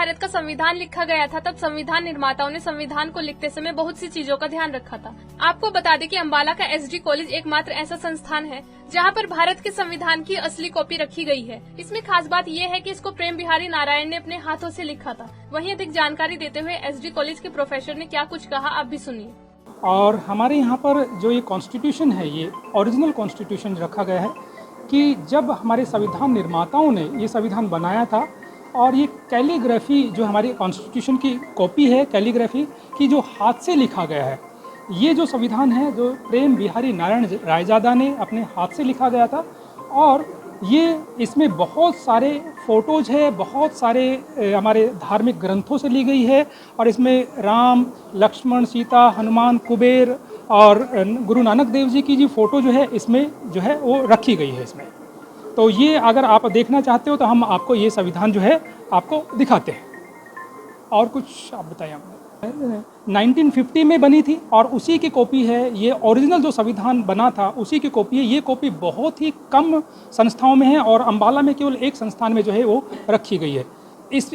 भारत का संविधान लिखा गया था तब संविधान निर्माताओं ने संविधान को लिखते समय बहुत सी चीजों का ध्यान रखा था। आपको बता दें कि अम्बाला का एसडी कॉलेज एकमात्र ऐसा संस्थान है जहां पर भारत के संविधान की असली कॉपी रखी गई है। इसमें खास बात यह है कि इसको प्रेम बिहारी नारायण ने अपने हाथों से लिखा था। वहीं अधिक जानकारी देते हुए एसडी कॉलेज के प्रोफेसर ने क्या कुछ कहा, आप भी सुनिए। और हमारे यहाँ पर जो ये कॉन्स्टिट्यूशन है, ये ओरिजिनल कॉन्स्टिट्यूशन रखा गया है कि जब हमारे संविधान निर्माताओं ने ये संविधान बनाया था और ये कैलीग्राफी जो हमारी कॉन्स्टिट्यूशन की कॉपी है, कैलीग्राफी की जो हाथ से लिखा गया है, ये जो संविधान है जो प्रेम बिहारी नारायण रायजादा ने अपने हाथ से लिखा गया था। और ये इसमें बहुत सारे फ़ोटोज़ है, बहुत सारे हमारे धार्मिक ग्रंथों से ली गई है और इसमें राम, लक्ष्मण, सीता, हनुमान, कुबेर और गुरु नानक देव जी की जो फ़ोटो जो है इसमें जो है वो रखी गई है इसमें। तो ये अगर आप देखना चाहते हो तो हम आपको ये संविधान जो है आपको दिखाते हैं। और कुछ आप बताइए। 1950 में बनी थी और उसी की कॉपी है ये। ओरिजिनल जो संविधान बना था उसी की कॉपी है। ये कॉपी बहुत ही कम संस्थाओं में है और अम्बाला में केवल एक संस्थान में जो है वो रखी गई है।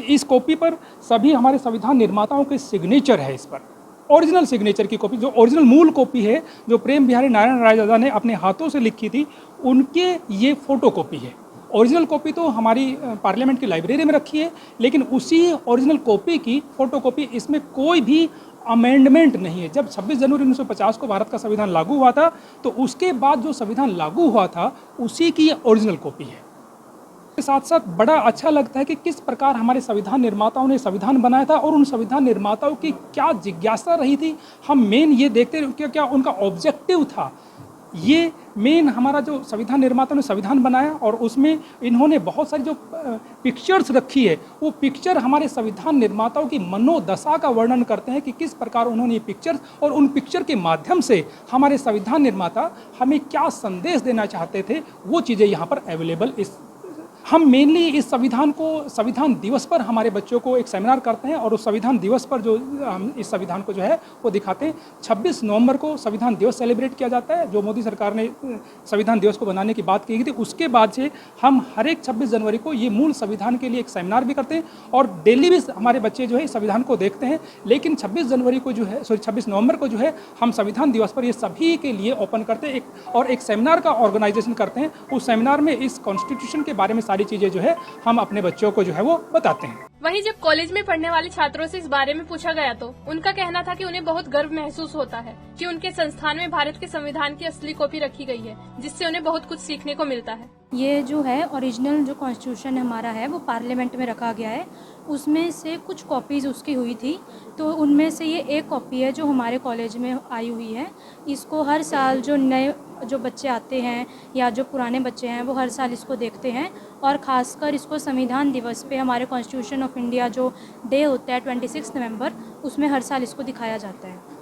इस कॉपी पर सभी हमारे संविधान निर्माताओं के सिग्नेचर है। इस पर ओरिजिनल सिग्नेचर की कॉपी, जो ओरिजिनल मूल कॉपी है जो प्रेम बिहारी नारायण रायजादा ने अपने हाथों से लिखी थी, उनके ये फ़ोटो कॉपी है। ओरिजिनल कॉपी तो हमारी पार्लियामेंट की लाइब्रेरी में रखी है, लेकिन उसी ओरिजिनल कॉपी की फ़ोटो कॉपी, इसमें कोई भी अमेंडमेंट नहीं है। जब 26 जनवरी 1950 को भारत का संविधान लागू हुआ था तो उसके बाद जो संविधान लागू हुआ था उसी की ओरिजिनल कॉपी है। के साथ साथ बड़ा अच्छा लगता है कि किस प्रकार हमारे संविधान निर्माताओं ने संविधान बनाया था और उन संविधान निर्माताओं की क्या जिज्ञासा रही थी। हम मेन ये देखते रहे क्या उनका ऑब्जेक्टिव था। ये मेन हमारा जो संविधान निर्माताओं ने संविधान बनाया और उसमें इन्होंने बहुत सारी जो पिक्चर्स रखी है, वो पिक्चर हमारे संविधान निर्माताओं की मनोदशा का वर्णन करते हैं कि किस प्रकार उन्होंने ये पिक्चर्स और उन पिक्चर के माध्यम से हमारे संविधान निर्माता हमें क्या संदेश देना चाहते थे, वो चीज़ें यहाँ पर अवेलेबल। हम मेनली इस संविधान को संविधान दिवस पर हमारे बच्चों को एक सेमिनार करते हैं और उस संविधान दिवस पर जो हम इस संविधान को जो है वो दिखाते हैं। 26 नवंबर को संविधान दिवस सेलिब्रेट किया जाता है, जो मोदी सरकार ने संविधान दिवस को बनाने की बात की गई थी। उसके बाद से हम हर एक 26 जनवरी को ये मूल संविधान के लिए एक सेमिनार भी करते हैं और डेली भी हमारे बच्चे जो है इस संविधान को देखते हैं। लेकिन 26 नवंबर को जो है हम संविधान दिवस पर ये सभी के लिए ओपन करते हैं और एक सेमिनार का ऑर्गेनाइजेशन करते हैं। उस सेमिनार में इस कॉन्स्टिट्यूशन के बारे में सारी चीजें जो है हम अपने बच्चों को जो है वो बताते हैं। वहीं जब कॉलेज में पढ़ने वाले छात्रों से इस बारे में पूछा गया तो उनका कहना था कि उन्हें बहुत गर्व महसूस होता है कि उनके संस्थान में भारत के संविधान की असली कॉपी रखी गई है, जिससे उन्हें बहुत कुछ सीखने को मिलता है। ये जो है ओरिजिनल जो कॉन्स्टिट्यूशन हमारा है वो पार्लियामेंट में रखा गया है। उसमें से कुछ कॉपीज़ उसकी हुई थी, तो उनमें से ये एक कॉपी है जो हमारे कॉलेज में आई हुई है। इसको हर साल जो नए जो बच्चे आते हैं या जो पुराने बच्चे हैं वो हर साल इसको देखते हैं और ख़ासकर इसको संविधान दिवस पे हमारे कॉन्स्टिट्यूशन ऑफ इंडिया जो डे होता है 26 नवंबर, उसमें हर साल इसको दिखाया जाता है।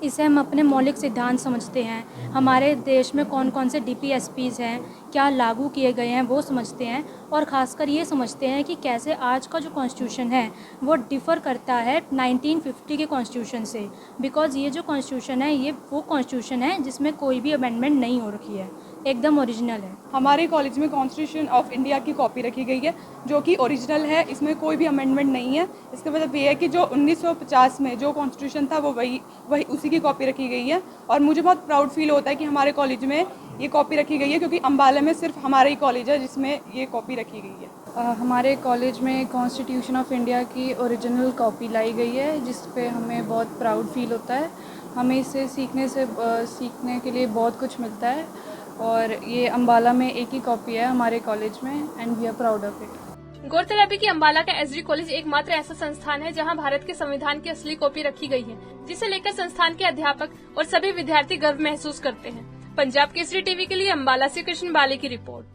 इसे हम अपने मौलिक सिद्धांत समझते हैं। हमारे देश में कौन कौन से DPSPs हैं, क्या लागू किए गए हैं, वो समझते हैं और ख़ासकर ये समझते हैं कि कैसे आज का जो कॉन्स्टिट्यूशन है वो डिफ़र करता है 1950 के कॉन्स्टिट्यूशन से। बिकॉज़ ये जो कॉन्स्टिट्यूशन है ये वो कॉन्स्टिट्यूशन है जिसमें कोई भी अमेंडमेंट नहीं हो रखी है, एकदम ओरिजिनल है। हमारे कॉलेज में कॉन्स्टिट्यूशन ऑफ इंडिया की कॉपी रखी गई है जो कि ओरिजिनल है, इसमें कोई भी अमेंडमेंट नहीं है। इसका मतलब ये है कि जो 1950 में जो कॉन्स्टिट्यूशन था वो वही उसी की कॉपी रखी गई है। और मुझे बहुत प्राउड फील होता है कि हमारे कॉलेज में ये कॉपी रखी गई है, क्योंकि अम्बाला में सिर्फ हमारा ही कॉलेज है जिसमें ये कॉपी रखी गई है। हमारे कॉलेज में कॉन्स्टिट्यूशन ऑफ इंडिया की ओरिजिनल कॉपी लाई गई है, जिस पे हमें बहुत प्राउड फील होता है। हमें इसे सीखने के लिए बहुत कुछ मिलता है और ये अम्बाला में एक ही कॉपी है हमारे कॉलेज में and we are proud of it. गौरतलब है कि अम्बाला का एसडी कॉलेज एकमात्र ऐसा संस्थान है जहां भारत के संविधान की असली कॉपी रखी गई है, जिसे लेकर संस्थान के अध्यापक और सभी विद्यार्थी गर्व महसूस करते हैं। पंजाब केसरी टीवी के लिए अम्बाला से कृष्ण बाले की रिपोर्ट।